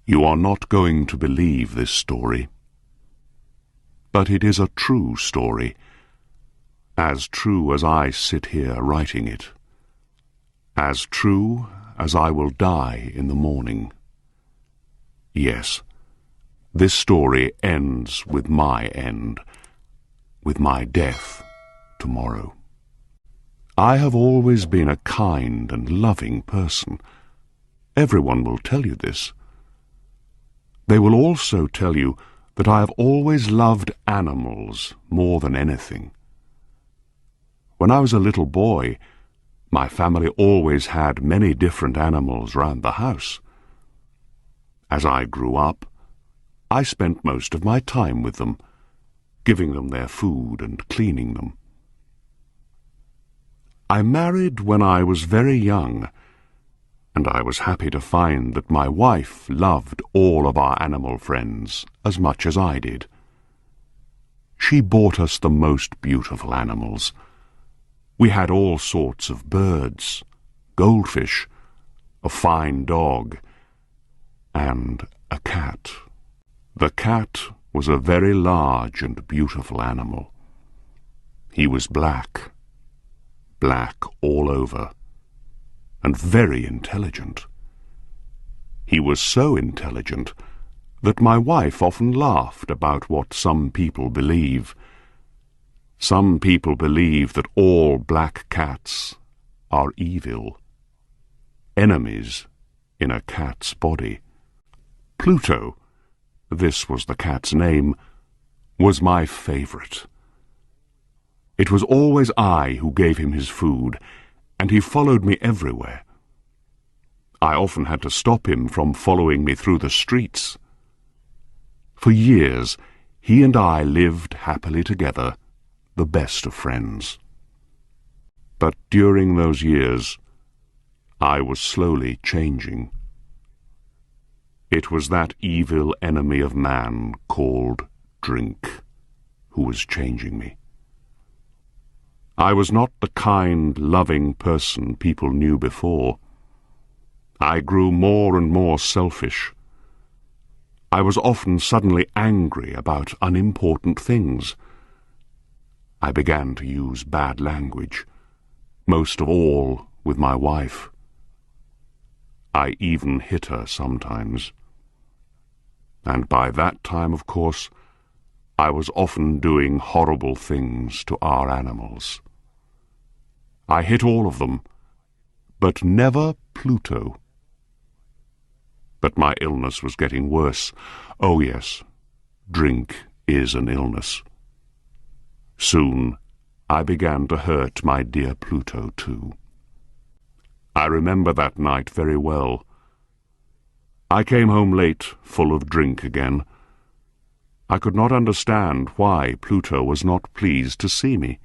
You are not going to believe this story, but it is a true story, as true as I sit here writing it, as true as I will die in the morning. Yes, this story ends with my end, with my death tomorrow. I have always been a kind and loving person. Everyone will tell you this. They will also tell you that I have always loved animals more than anything. When I was a little boy, my family always had many different animals round the house. As I grew up, I spent most of my time with them, giving them their food and cleaning them. I married when I was very young, and I was happy to find that my wife loved all of our animal friends as much as I did. She bought us the most beautiful animals. We had all sorts of birds, goldfish, a fine dog, and a cat. The cat was a very large and beautiful animal. He was black all over, and very intelligent. He was so intelligent that my wife often laughed about what some people believe. Some people believe that all black cats are evil, enemies in a cat's body. Pluto, this was the cat's name, was my favorite. It was always I who gave him his food, and he followed me everywhere. I often had to stop him from following me through the streets. For years, he and I lived happily together, the best of friends. But during those years, I was slowly changing. It was that evil enemy of man called drink who was changing me. I was not the kind, loving person people knew before. I grew more and more selfish. I was often suddenly angry about unimportant things. I began to use bad language, most of all with my wife. I even hit her sometimes. And by that time, of course, I was often doing horrible things to our animals. I hit all of them, but never Pluto. But my illness was getting worse. Oh yes, drink is an illness. Soon I began to hurt my dear Pluto too. I remember that night very well. I came home late, full of drink again. I could not understand why Pluto was not pleased to see me.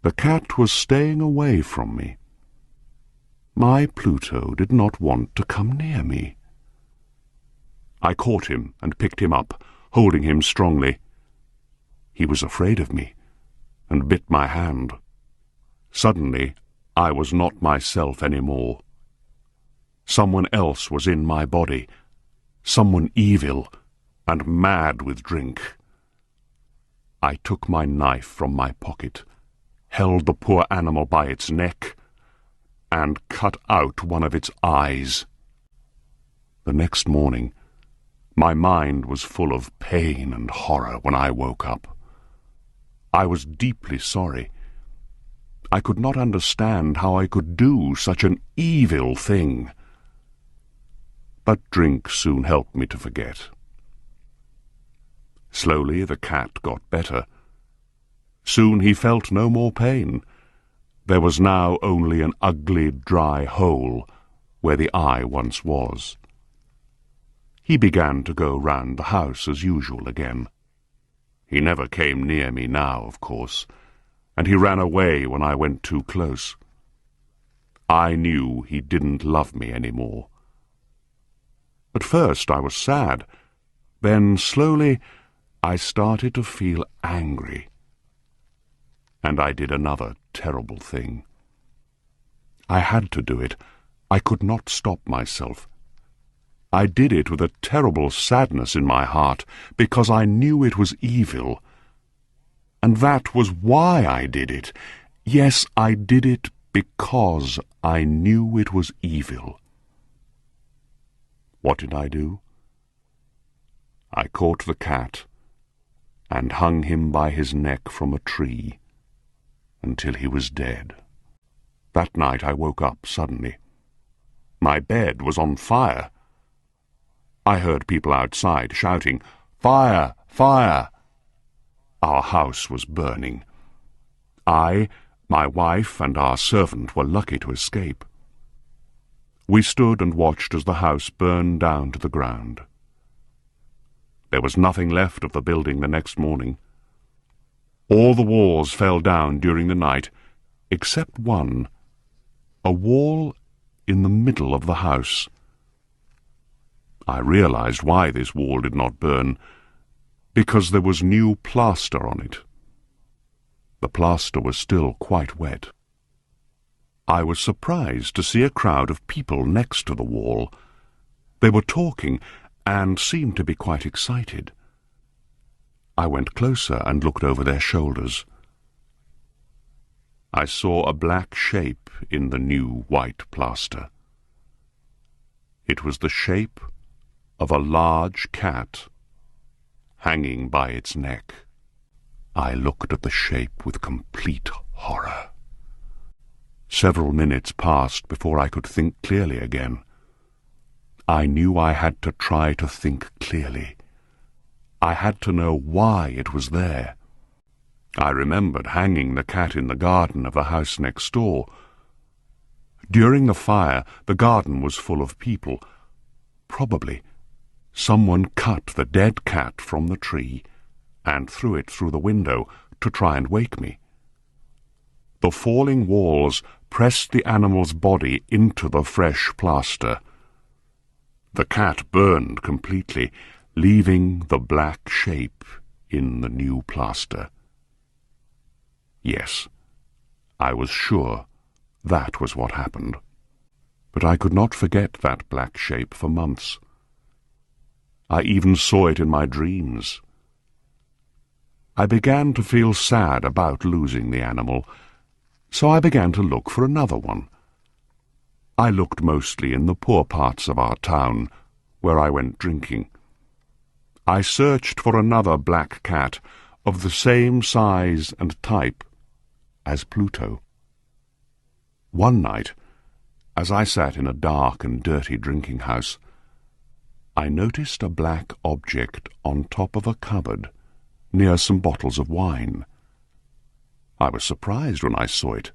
The cat was staying away from me. My Pluto did not want to come near me. I caught him and picked him up, holding him strongly. He was afraid of me, and bit my hand. Suddenly, I was not myself any more. Someone else was in my body, someone evil and mad with drink. I took my knife from my pocket, held the poor animal by its neck, and cut out one of its eyes. The next morning, my mind was full of pain and horror when I woke up. I was deeply sorry. I could not understand how I could do such an evil thing. But drink soon helped me to forget. Slowly the cat got better. Soon he felt no more pain. There was now only an ugly, dry hole where the eye once was. He began to go round the house as usual again. He never came near me now, of course, and he ran away when I went too close. I knew he didn't love me any more. At first I was sad. Then slowly I started to feel angry. And I did another terrible thing. I had to do it. I could not stop myself. I did it with a terrible sadness in my heart, because I knew it was evil. And that was why I did it. Yes, I did it because I knew it was evil. What did I do? I caught the cat and hung him by his neck from a tree until he was dead. That night I woke up suddenly. My bed was on fire. I heard people outside shouting, "Fire! Fire!" Our house was burning. I, my wife, and our servant were lucky to escape. We stood and watched as the house burned down to the ground. There was nothing left of the building the next morning. All the walls fell down during the night, except one, a wall in the middle of the house. I realized why this wall did not burn, because there was new plaster on it. The plaster was still quite wet. I was surprised to see a crowd of people next to the wall. They were talking and seemed to be quite excited. I went closer and looked over their shoulders. I saw a black shape in the new white plaster. It was the shape of a large cat hanging by its neck. I looked at the shape with complete horror. Several minutes passed before I could think clearly again. I knew I had to try to think clearly. I had to know why it was there. I remembered hanging the cat in the garden of the house next door. During the fire, the garden was full of people. Probably someone cut the dead cat from the tree and threw it through the window to try and wake me. The falling walls pressed the animal's body into the fresh plaster. The cat burned completely, leaving the black shape in the new plaster. Yes, I was sure that was what happened. But I could not forget that black shape for months. I even saw it in my dreams. I began to feel sad about losing the animal, so I began to look for another one. I looked mostly in the poor parts of our town, where I went drinking. I searched for another black cat of the same size and type as Pluto. One night, as I sat in a dark and dirty drinking house, I noticed a black object on top of a cupboard near some bottles of wine. I was surprised when I saw it.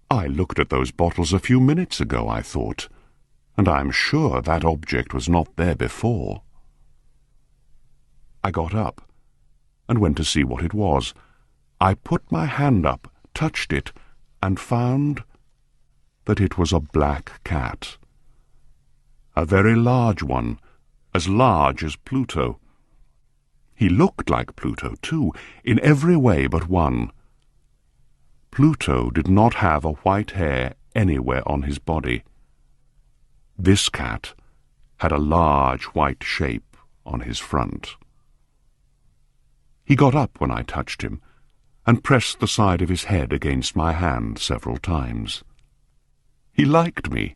I looked at those bottles a few minutes ago, I thought, and I am sure that object was not there before. I got up and went to see what it was. I put my hand up, touched it, and found that it was a black cat. A very large one, as large as Pluto. He looked like Pluto, too, in every way but one. Pluto did not have a white hair anywhere on his body. This cat had a large white shape on his front. He got up when I touched him, and pressed the side of his head against my hand several times. He liked me.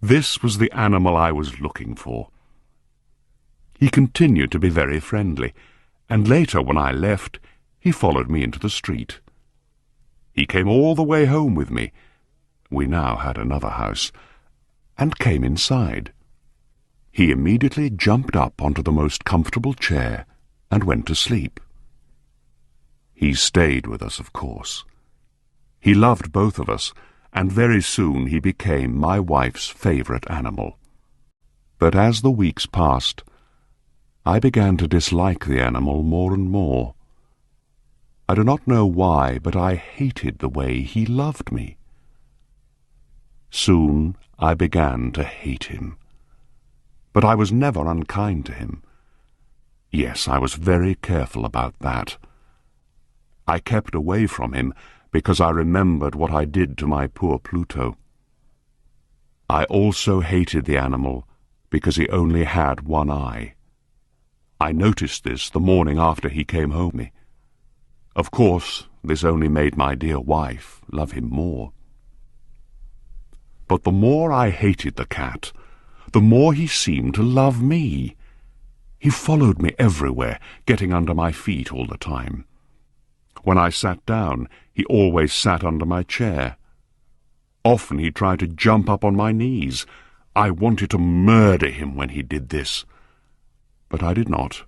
This was the animal I was looking for. He continued to be very friendly, and later, when I left, he followed me into the street. He came all the way home with me. We now had another house, and came inside. He immediately jumped up onto the most comfortable chair and went to sleep. He stayed with us, of course. He loved both of us, and very soon he became my wife's favorite animal. But as the weeks passed, I began to dislike the animal more and more. I do not know why, but I hated the way he loved me. Soon I began to hate him. But I was never unkind to him. Yes, I was very careful about that. I kept away from him because I remembered what I did to my poor Pluto. I also hated the animal because he only had one eye. I noticed this the morning after he came home to me. Of course, this only made my dear wife love him more. But the more I hated the cat, the more he seemed to love me. He followed me everywhere, getting under my feet all the time. When I sat down, he always sat under my chair. Often he tried to jump up on my knees. I wanted to murder him when he did this. But I did not.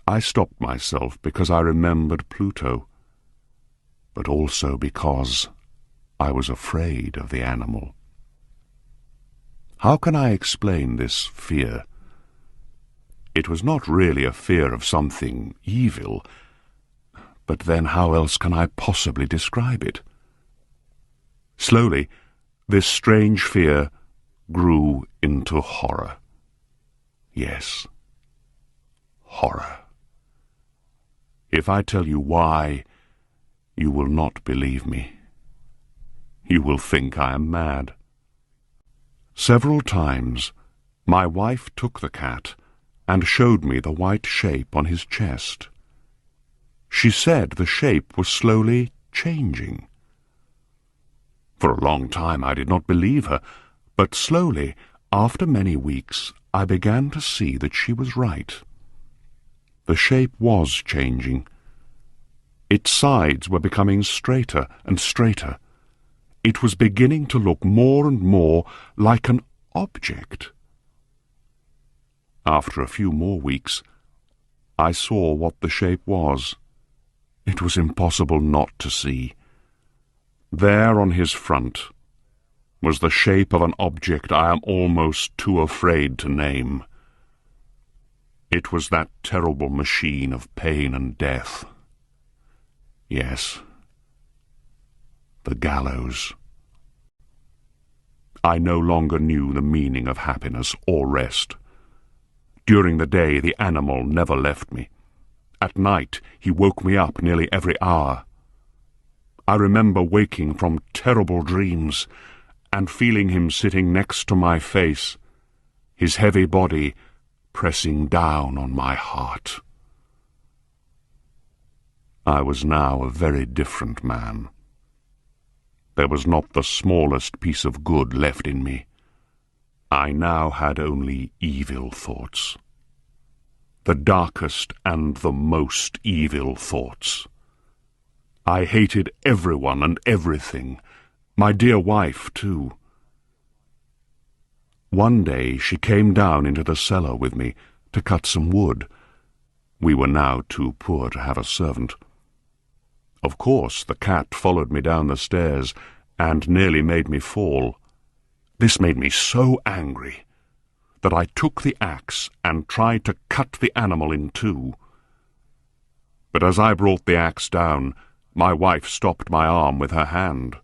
I stopped myself because I remembered Pluto, but also because I was afraid of the animal. How can I explain this fear? It was not really a fear of something evil, but then how else can I possibly describe it? Slowly, this strange fear grew into horror. Yes, horror. If I tell you why, you will not believe me. You will think I am mad. Several times, my wife took the cat and showed me the white shape on his chest. She said the shape was slowly changing. For a long time I did not believe her, but slowly, after many weeks, I began to see that she was right. The shape was changing. Its sides were becoming straighter and straighter. It was beginning to look more and more like an object. After a few more weeks, I saw what the shape was. It was impossible not to see. There on his front was the shape of an object I am almost too afraid to name. It was that terrible machine of pain and death. Yes, the gallows. I no longer knew the meaning of happiness or rest. During the day, the animal never left me. At night, he woke me up nearly every hour. I remember waking from terrible dreams and feeling him sitting next to my face, his heavy body pressing down on my heart. I was now a very different man. There was not the smallest piece of good left in me. I now had only evil thoughts. The darkest and the most evil thoughts. I hated everyone and everything, my dear wife, too. One day she came down into the cellar with me to cut some wood. We were now too poor to have a servant. Of course, the cat followed me down the stairs and nearly made me fall. This made me so angry that I took the axe and tried to cut the animal in two. But as I brought the axe down, my wife stopped my arm with her hand.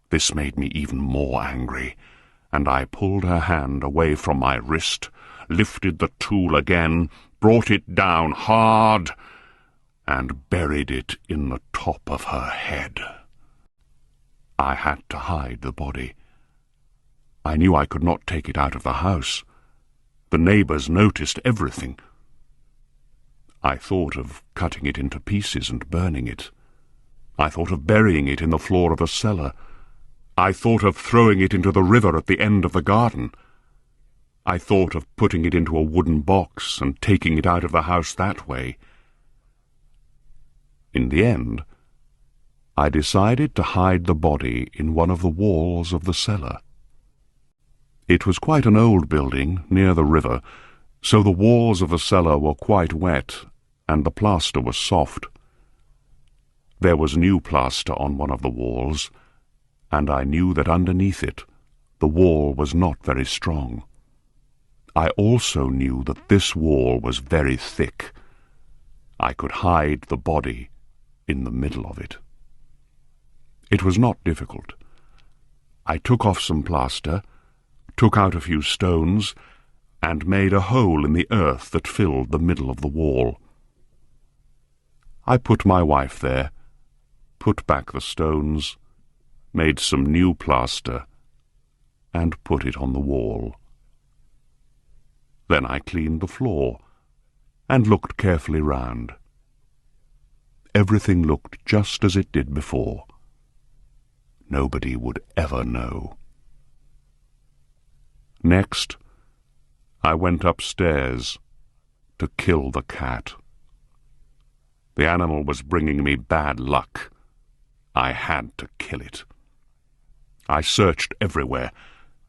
This made me even more angry, and I pulled her hand away from my wrist, lifted the tool again, brought it down hard, and buried it in the top of her head. I had to hide the body. I knew I could not take it out of the house. The neighbors noticed everything. I thought of cutting it into pieces and burning it. I thought of burying it in the floor of the cellar. I thought of throwing it into the river at the end of the garden. I thought of putting it into a wooden box and taking it out of the house that way. In the end, I decided to hide the body in one of the walls of the cellar. It was quite an old building near the river, so the walls of the cellar were quite wet and the plaster was soft. There was new plaster on one of the walls, and I knew that underneath it the wall was not very strong. I also knew that this wall was very thick. I could hide the body in the middle of it. It was not difficult. I took off some plaster, took out a few stones, and made a hole in the earth that filled the middle of the wall. I put my wife there, put back the stones, made some new plaster, and put it on the wall. Then I cleaned the floor and looked carefully round. Everything looked just as it did before. Nobody would ever know. Next, I went upstairs to kill the cat. The animal was bringing me bad luck. I had to kill it. I searched everywhere,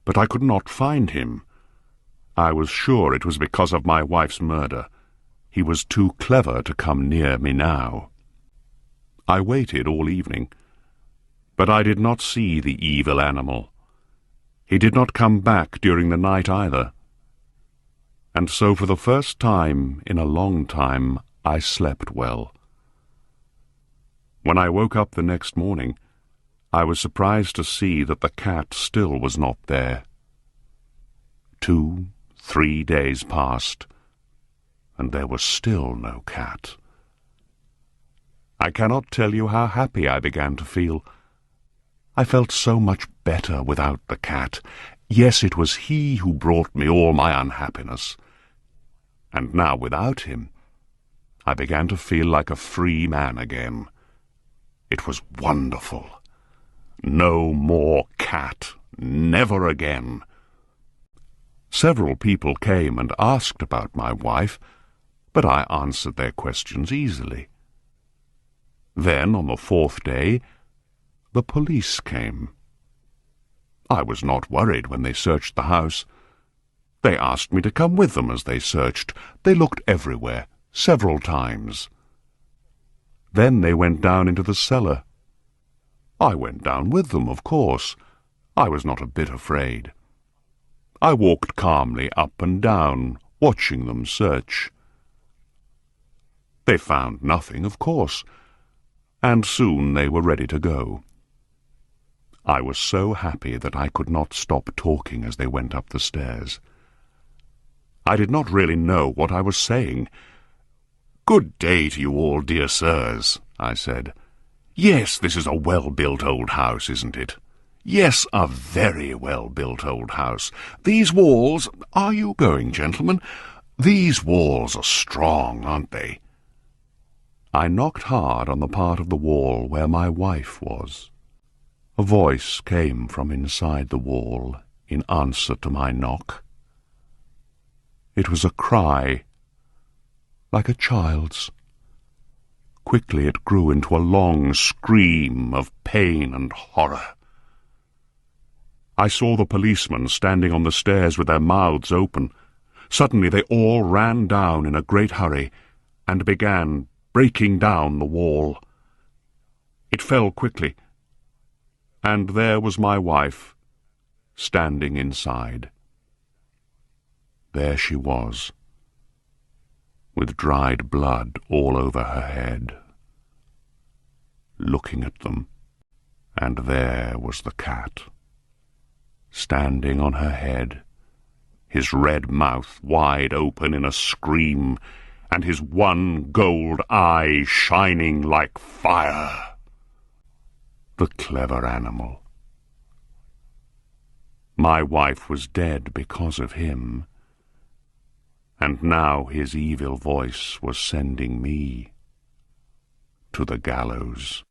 but I could not find him. I was sure it was because of my wife's murder. He was too clever to come near me now. I waited all evening, but I did not see the evil animal. He did not come back during the night either. And so for the first time in a long time I slept well. When I woke up the next morning, I was surprised to see that the cat still was not there. 2, 3 days passed, and there was still no cat. I cannot tell you how happy I began to feel. I felt so much better without the cat. Yes, it was he who brought me all my unhappiness. And now, without him, I began to feel like a free man again. It was wonderful. No more cat. Never again. Several people came and asked about my wife, but I answered their questions easily. Then, on the 4th day, the police came. I was not worried when they searched the house. They asked me to come with them as they searched. They looked everywhere, several times. Then they went down into the cellar. I went down with them, of course. I was not a bit afraid. I walked calmly up and down, watching them search. They found nothing, of course, and soon they were ready to go. I was so happy that I could not stop talking as they went up the stairs. I did not really know what I was saying. "Good day to you all, dear sirs," I said. "Yes, this is a well-built old house, isn't it? Yes, a very well-built old house. These walls— Are you going, gentlemen? These walls are strong, aren't they?" I knocked hard on the part of the wall where my wife was. A voice came from inside the wall in answer to my knock. It was a cry, like a child's. Quickly it grew into a long scream of pain and horror. I saw the policemen standing on the stairs with their mouths open. Suddenly they all ran down in a great hurry and began breaking down the wall. It fell quickly, and there was my wife, standing inside. There she was, with dried blood all over her head, looking at them, and there was the cat, standing on her head, his red mouth wide open in a scream, and his one gold eye shining like fire. The clever animal. My wife was dead because of him, and now his evil voice was sending me to the gallows.